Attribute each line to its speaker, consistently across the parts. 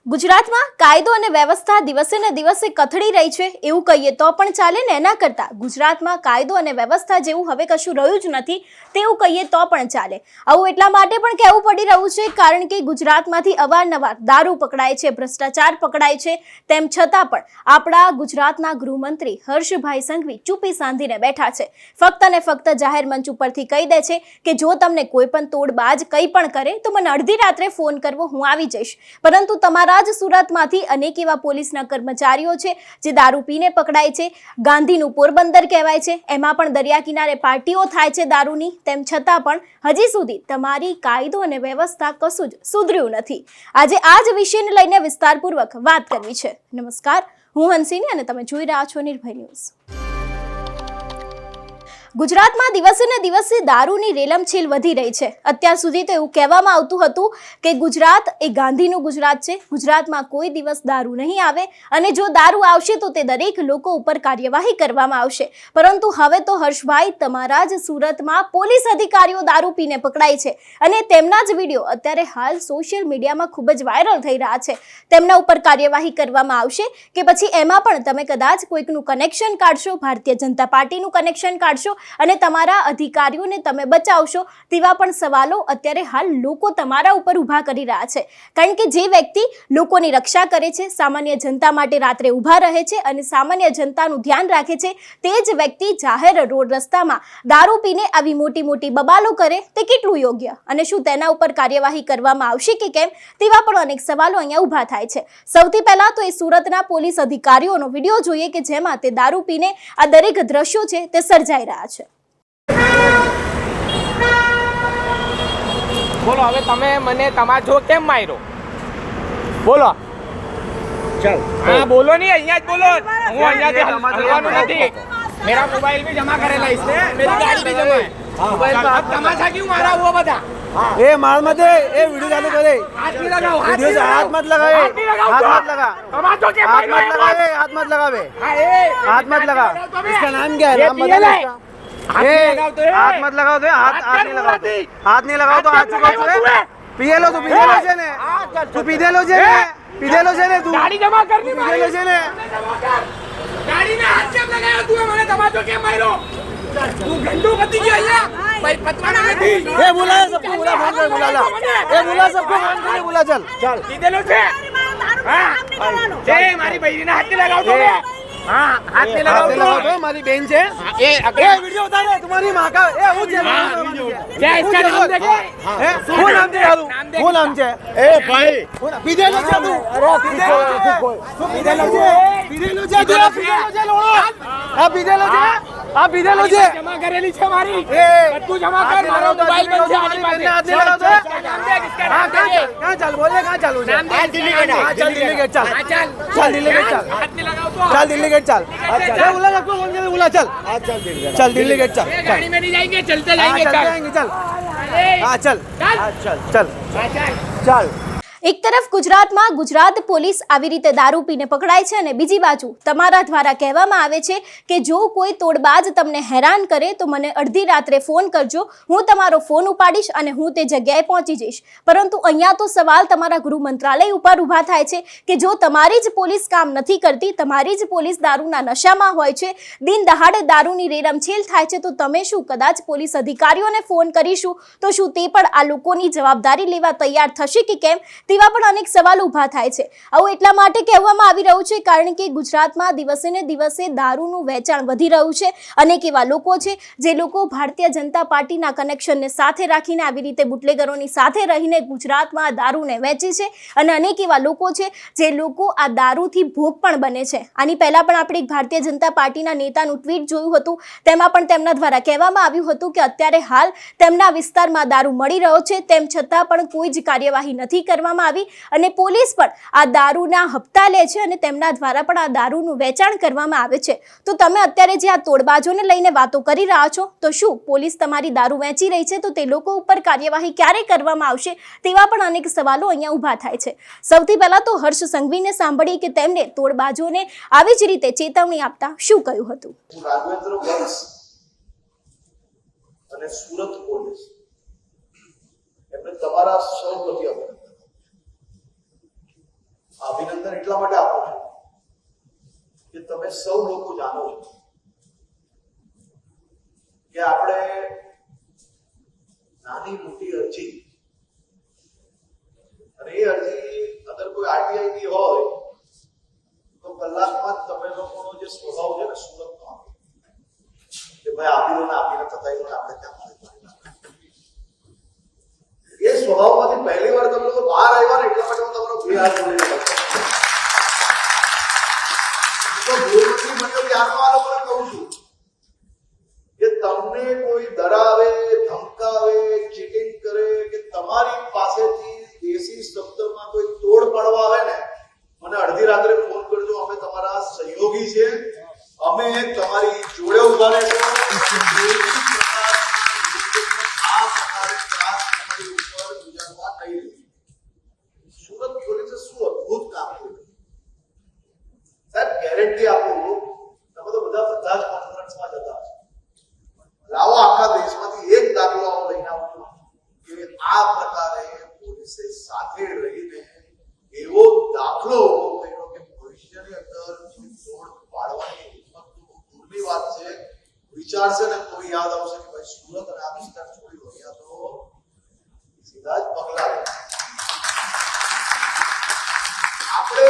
Speaker 1: ગુજરાતમાં કાયદો અને વ્યવસ્થા દિવસે ને દિવસે કથળી રહી છે એવું કહીએ તો પણ ચાલે ને એના કરતા ગુજરાતમાં કાયદો અને વ્યવસ્થા જેવું હવે કશું રહ્યું જ નથી તેવું કહીએ તો પણ ચાલે। આવું એટલા માટે પણ કહેવું પડી રહ્યું છે કારણ કે ગુજરાતમાંથી અવારનવાર દારૂ પકડાય છે, ભ્રષ્ટાચાર પકડાય છે, તેમ છતાં પણ આપણા ગુજરાતના ગૃહમંત્રી હર્ષભાઈ સંઘવી ચૂપી સાંધીને બેઠા છે। ફક્ત ને ફક્ત જાહેર મંચ ઉપરથી કહી દે છે કે જો તમને કોઈ પણ તોડબાજ કંઈ પણ કરે તો મને અડધી રાત્રે ફોન કરવો, હું આવી જઈશ। પરંતુ તમારા સુરતમાંથી અનેક એવા પોલીસના કર્મચારીઓ છે જે દારૂ પીને પકડાય છે। ગાંધીનું પોરબંદર કહેવાય છે, એમાં પણ દરિયા કિનારે પાર્ટીઓ થાય છે દારૂની, તેમ છતાં પણ હજી સુધી તમારી કાયદો અને વ્યવસ્થા કશું જ સુધર્યું નથી। આજે આ જ વિષયને લઈને વિસ્તારપૂર્વક વાત કરવી છે। નમસ્કાર, હું હંસિની અને તમે જોઈ રહ્યા છો નિર્ભય ન્યૂઝ। ગુજરાતમાં દિવસે ને દિવસે દારૂની રેલમછેલ વધી રહી છે। અત્યાર સુધી તો એવું કહેવામાં આવતું હતું કે ગુજરાત એ ગાંધીનું ગુજરાત છે, ગુજરાતમાં કોઈ દિવસ દારૂ નહીં આવે અને જો દારૂ આવશે તો તે દરેક લોકો ઉપર કાર્યવાહી કરવામાં આવશે। પરંતુ હવે તો હર્ષભાઈ તમારા જ સુરતમાં પોલીસ અધિકારીઓ દારૂ પીને પકડાય છે અને તેમના જ વિડીયો અત્યારે હાલ સોશિયલ મીડિયામાં ખૂબ જ વાયરલ થઈ રહ્યા છે। તેમના ઉપર કાર્યવાહી કરવામાં આવશે કે પછી એમાં પણ તમે કદાચ કોઈકનું કનેક્શન કાઢશો, ભારતીય જનતા પાર્ટીનું કનેક્શન કાઢશો અને તમારા અધિકારીઓને તમે બચાવશો, તેવા પણ સવાલો અત્યારે હાલ લોકો તમારા ઉપર ઊભા કરી રહ્યા છે। કારણ કે જે વ્યક્તિ લોકોની રક્ષા કરે છે, સામાન્ય જનતા માટે રાત્રે ઊભા રહે છે અને સામાન્ય જનતાનું ધ્યાન રાખે છે, તે જ વ્યક્તિ જાહેર રોડ રસ્તામાં દારૂ પીને આવી મોટી મોટી બબાલો કરે તે કેટલું યોગ્ય અને શું તેના ઉપર કાર્યવાહી કરવામાં આવશે કે કેમ, તેવા પણ અનેક સવાલો અહીંયા ઊભા થાય છે। સૌથી પહેલા તો એ સુરતના પોલીસ અધિકારીઓનો વિડીયો જોઈએ કે જેમાં તે દારૂ પીને આ દરેક દ્રશ્યો છે તે સર્જાઈ રહ્યા છે।
Speaker 2: બોલો હવે તમે મને તમારો જો કેમ માર્યો? બોલો
Speaker 3: चल
Speaker 2: हाँ बोलो नहीं, અહીંયા જ બોલો। હું અહીંયાથી હલવાનું નથી। मेरा मोबाइल भी जमा करेला इसने, मेरी गाड़ी भी जमा है। मोबाइल पे आप तमाशा क्यों मारा हुआ बता?
Speaker 3: ए मार मत दे, ए वीडियो चालू करे।
Speaker 2: हाथ नहीं लगाओ,
Speaker 3: वीडियो से हाथ मत लगावे, हाथ मत लगा,
Speaker 2: तमाशा क्यों
Speaker 3: हाथ मत लगावे, हाथ मत लगावे,
Speaker 2: हाँ ए
Speaker 3: हाथ मत लगा। इसका नाम क्या है? नाम बता दो इसका। हाथ मत लगाओ तो हाथ नहीं लगाओ, हाथ नहीं लगाओ तो हाथ चुका पीए लो, तू पीए लो जे ने, तू पीदे लो जे ने, पीदे लो जे ने, तू
Speaker 2: गाड़ी जमा करनी
Speaker 3: पीदे लो जे ने।
Speaker 2: गाड़ी में हाथ केम लगाया तू? મને તમાજો કેમ માર્યો? તું ગંડો પતી ગયો અહીંયા ભાઈ, પતવાના નથી।
Speaker 3: ए बुला सबको, बुला फोन कर, बुला ला, ए बुला सबको फोन कर, बुला चल चल।
Speaker 2: કીધેલો છે હા જે મારી બૈરીને હાથ લગાવ તો हाँ हाथ नहीं लगाओ
Speaker 3: तो हमारी बहन से
Speaker 2: ए
Speaker 3: वीडियो उतार ले, तुम्हारी माँ का ए वो
Speaker 2: क्या इसका नाम देखे
Speaker 3: वो नाम दे यार, वो नाम से ए भाई पीदे लो जा तू, अरे पीदे लो जा तू, पीदे लो जा लोड़ो आ पीदे लो जा, आ पीदे लो जा
Speaker 2: जमा करेली છે મારી
Speaker 3: ए
Speaker 2: तू जमा कर, मारो मोबाइल में છે આની પાસે
Speaker 3: हाथ नहीं लगाओ तो
Speaker 2: नाम दे, इसका
Speaker 3: हां
Speaker 2: नाम दे,
Speaker 3: कहां चल बोले, कहां चल
Speaker 2: नाम दे दिल्ली गेट,
Speaker 3: चल दिल्ली गेट चल,
Speaker 2: हां चल
Speaker 3: चल दिल्ली गेट चल,
Speaker 2: हाथ नहीं लगाओ तो
Speaker 3: चल दिल्ली गेट चल, अच्छा बुला सबको फोन कर, बुला चल, चल दिल्ली गेट चल,
Speaker 2: गाड़ी में नहीं जाएंगे, चलते जाएंगे
Speaker 3: चल जाएंगे चल, हां चल चल चल चल।
Speaker 1: એક તરફ ગુજરાતમાં ગુજરાત પોલીસ આવી રીતે દારૂ પીને પકડાય છે અને બીજી બાજુ તમારા દ્વારા કહેવામાં આવે છે કે જો કોઈ તોડબાજ તમને હેરાન કરે તો મને અડધી રાત્રે ફોન કરજો, હું તમારો ફોન ઉપાડીશ અને હું તે જગ્યાએ પહોંચી જઈશ। પરંતુ અહીંયા તો સવાલ તમારા ગૃહ મંત્રાલય ઉપર ઊભા થાય છે કે જો તમારી જ પોલીસ કામ નથી કરતી, તમારી જ પોલીસ દારૂના નશામાં હોય છે, દિન દહાડે દારૂની રેરમછેલ થાય છે, તો તમે શું કદાચ પોલીસ અધિકારીઓને ફોન કરીશું તો શું તે પણ આ લોકોની જવાબદારી લેવા તૈયાર થશે કે કેમ, તેવા પણ અનેક સવાલો ઊભા થાય છે। આવું એટલા માટે કહેવામાં આવી રહ્યું છે કારણ કે ગુજરાતમાં દિવસે ને દિવસે દારૂનું વેચાણ વધી રહ્યું છે। અનેક એવા લોકો છે જે લોકો ભારતીય જનતા પાર્ટીના કનેક્શનને સાથે રાખીને આવી રીતે બુટલેગરોની સાથે રહીને ગુજરાતમાં દારૂને વેચે છે અને અનેક એવા લોકો છે જે લોકો આ દારૂથી ભોગ પણ બને છે। આની પહેલા પણ આપણે ભારતીય જનતા પાર્ટીના નેતાનું ટ્વીટ જોયું હતું, તેમાં પણ તેમના દ્વારા કહેવામાં આવ્યું હતું કે અત્યારે હાલ તેમના વિસ્તારમાં દારૂ મળી રહ્યો છે, તેમ છતાં પણ કોઈ જ કાર્યવાહી નથી કરવામાં આવી અને પોલીસ પણ આ દારૂના હપ્તા લે છે અને તેમના દ્વારા પણ આ દારૂનું વેચાણ કરવામાં આવે છે। તો તમે અત્યારે જે આ તોડબાજોને લઈને વાતો કરી રહ્યા છો તો શું પોલીસ તમારી દારૂ વેચી રહી છે તો તે લોકો ઉપર કાર્યવાહી ક્યારે કરવામાં આવશે, તેવા પણ અનેક સવાલો અહીંયા ઊભા થાય છે। સૌથી પહેલા તો હર્ષ સંઘવીને સાંભળીએ કે તેમણે તોડબાજોને આવી જ રીતે ચેતવણી આપતા શું કહ્યું હતું।
Speaker 4: રાઘવેન્દ્ર વંશ અને સુરત પોલીસ એમને તમારા સૌ પ્રત્યે અભિનંદન એટલા માટે આપું છું કે તમે સૌ લોકો જાણો છો કે આપણે નાની મોટી અરજી અને એ અરજી અગર કોઈ આરટીઆઈ ની હોય તો કલાકમાં તમે લોકોનો જે સ્વભાવ છે ને સુરતનો કે ભાઈ આપી દો ને આપીને થતા આપણે ત્યાં એ સ્વભાવમાંથી પહેલી વાર તમે લોકો બહાર આવ્યા ને એટલા માટે હું તમારો બે હાથ જોડીને તો ગૃહમંત્રી બન્યો ત્યારનો આ લોકોને કહું છું કે તમને કોઈ ડરાવે ધમકાવે ચીટિંગ કરે કે તમારી પાસેથી દેશી શબ્દમાં કોઈ તોડ પાડવા આવે ને મને અડધી રાત્રે ફોન કરજો અમે તમારા સહયોગી છે અમે તમારી જોડે ઉભા રહેશું સુરત પોલીસે શું અદભુત કામ કર્યું સાહેબ ગેરંટી આપું તમે તો બધા જ કોન્ફરન્સમાં જતા લાવો આખા દેશમાંથી એક દાખલો લઈને આવજો કે આ પ્રકારે પોલીસે સાથે રહીને એવો દાખલો ઉભો કર્યો કે ભવિષ્યની અંદર તોડ પાડવાની હિંમત દૂરની વાત છે વિચારશે ને કોઈ યાદ આવશે કે ભાઈ સુરત અને આ વિસ્તાર છોડી રહ્યા તો સીધા જ પગલા આપણે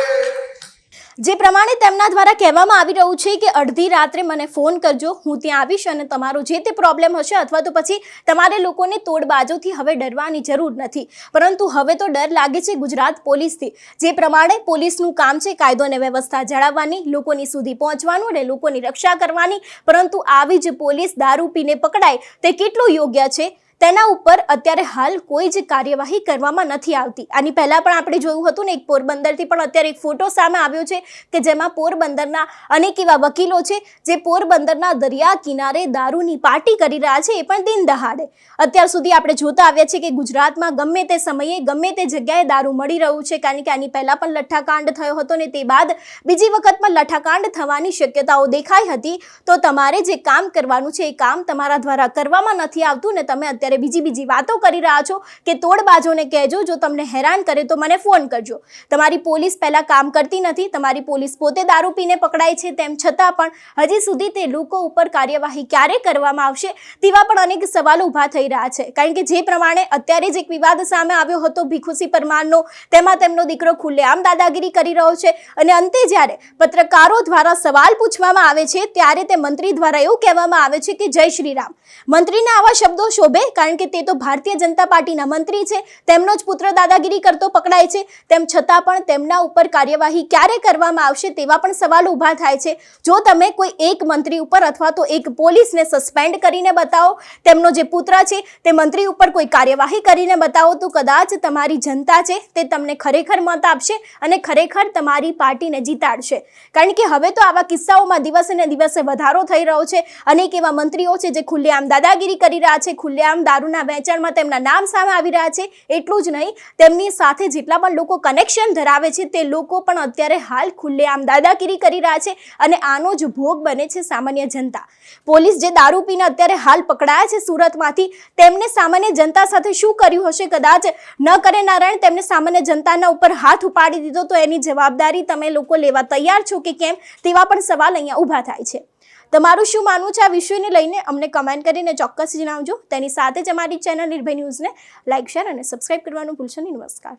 Speaker 1: જે પ્રમાણે તેમના દ્વારા કહેવામાં આવી રહ્યું છે કે અડધી રાત્રે મને ફોન કરજો હું ત્યાં આવીશ અને તમારો જે તે પ્રોબ્લેમ હશે અથવા તો પછી તમારે લોકોને તોડબાજોથી હવે ડરવાની જરૂર નથી પરંતુ હવે તો ડર લાગે છે ગુજરાત પોલીસથી જે પ્રમાણે પોલીસનું કામ છે કાયદો અને વ્યવસ્થા જાળવવાની લોકોની સુધી પહોંચવાનું અને લોકોની રક્ષા કરવાની પરંતુ આવી જ પોલીસ દારૂ પીને પકડાય તે કેટલું યોગ્ય છે તેના ઉપર અત્યારે હાલ કોઈ જ કાર્યવાહી કરવામાં નથી આવતી આની પહેલા પણ આપણે જોયું હતું ને એક પોરબંદરથી પણ અત્યારે એક ફોટો સામે આવ્યો છે કે જેમાં પોરબંદરના અનેક એવા વકીલો છે જે પોરબંદરના દરિયા કિનારે દારૂની પાર્ટી કરી રહ્યા છે એ પણ દિન દહાડે અત્યાર સુધી આપણે જોતા આવ્યા છે કે ગુજરાતમાં ગમે તે સમયે ગમે તે જગ્યાએ દારૂ મળી રહ્યું છે કારણ કે આની પહેલા પણ લઠ્ઠાકાંડ થયો હતો ને તે બાદ બીજી વખત પણ લઠ્ઠાકાંડ થવાની શક્યતાઓ દેખાઈ હતી તો તમારે જે કામ કરવાનું છે એ કામ તમારા દ્વારા કરવામાં નથી આવતું ને તમે અત્યારે બીજી વાતો કરી રહ્યા છો કે તોડબાજોને કહેજો જો તમને હેરાન કરે તો મને ફોન કરજો તમારી પોલીસ પહેલા કામ કરતી નથી તમારી પોલીસ પોતે દારૂ પીને પકડાય છે તેમ છતાં પણ હજી સુધી તે લોકો ઉપર કાર્યવાહી ક્યારે કરવામાં આવશે તેવા પણ અનેક સવાલો ઊભા થઈ રહ્યા છે કારણ કે જે પ્રમાણે અત્યારે જ એક વિવાદ સામે આવ્યો હતો ભીખુસિંહ પરમારનો તેમાં તેમનો દીકરો ખુલ્લેઆમ દાદાગીરી કરી રહ્યો છે અને અંતે જ્યારે પત્રકારો દ્વારા સવાલ પૂછવામાં આવે છે ત્યારે તે મંત્રી દ્વારા એવું કહેવામાં આવે છે કે જય શ્રી રામ મંત્રીના આવા શબ્દો શોભે કારણ કે તે તો ભારતીય જનતા પાર્ટીના મંત્રી છે તેમનો જ પુત્ર દાદાગીરી કરતો પકડાય છે તેમ છતાં પણ તેમના ઉપર કાર્યવાહી ક્યારે કરવામાં આવશે તેવા પણ સવાલો ઊભા થાય છે જો તમે કોઈ એક મંત્રી ઉપર અથવા તો એક પોલીસને સસ્પેન્ડ કરીને બતાવો તેમનો જે પુત્ર છે તે મંત્રી ઉપર કોઈ કાર્યવાહી કરીને બતાવો તો કદાચ તમારી જનતા છે તે તમને ખરેખર મત આપશે અને ખરેખર તમારી પાર્ટીને જીતાડશે કારણ કે હવે તો આવા કિસ્સાઓમાં દિવસે ને દિવસે વધારો થઈ રહ્યો છે અનેક એવા મંત્રીઓ છે જે ખુલ્લેઆમ દાદાગીરી કરી રહ્યા છે ખુલ્લેઆમ દારૂના વેચાણમાં તેમના નામ સામે આવી રહ્યા છે એટલું જ નહીં તેમની સાથે જેટલા પણ લોકો કનેક્શન ધરાવે છે તે લોકો પણ અત્યારે હાલ ખુલ્લેઆમ દાદાગીરી કરી રહ્યા છે અને આનો જ ભોગ બને છે સામાન્ય જનતા પોલીસ જે દારૂ પીને અત્યારે હાલ પકડાયા છે સુરતમાંથી તેમને સામાન્ય જનતા સાથે શું કર્યું હશે કદાચ ન કરે નારાયણ તેમને સામાન્ય જનતાના ઉપર હાથ ઉપાડી દીધો તો એની જવાબદારી તમે લોકો લેવા તૈયાર છો કે કેમ તેવા પણ સવાલ અહીંયા ઊભા થાય છે તમારું શું માનવું છે આ વિષયને લઈને અમને કમેન્ટ કરીને ચોક્કસ જણાવજો તેની સાથે જ અમારી ચેનલ નિર્ભય ન્યૂઝને લાઇક શેર અને સબસ્ક્રાઇબ કરવાનું ભૂલશો નહીં નમસ્કાર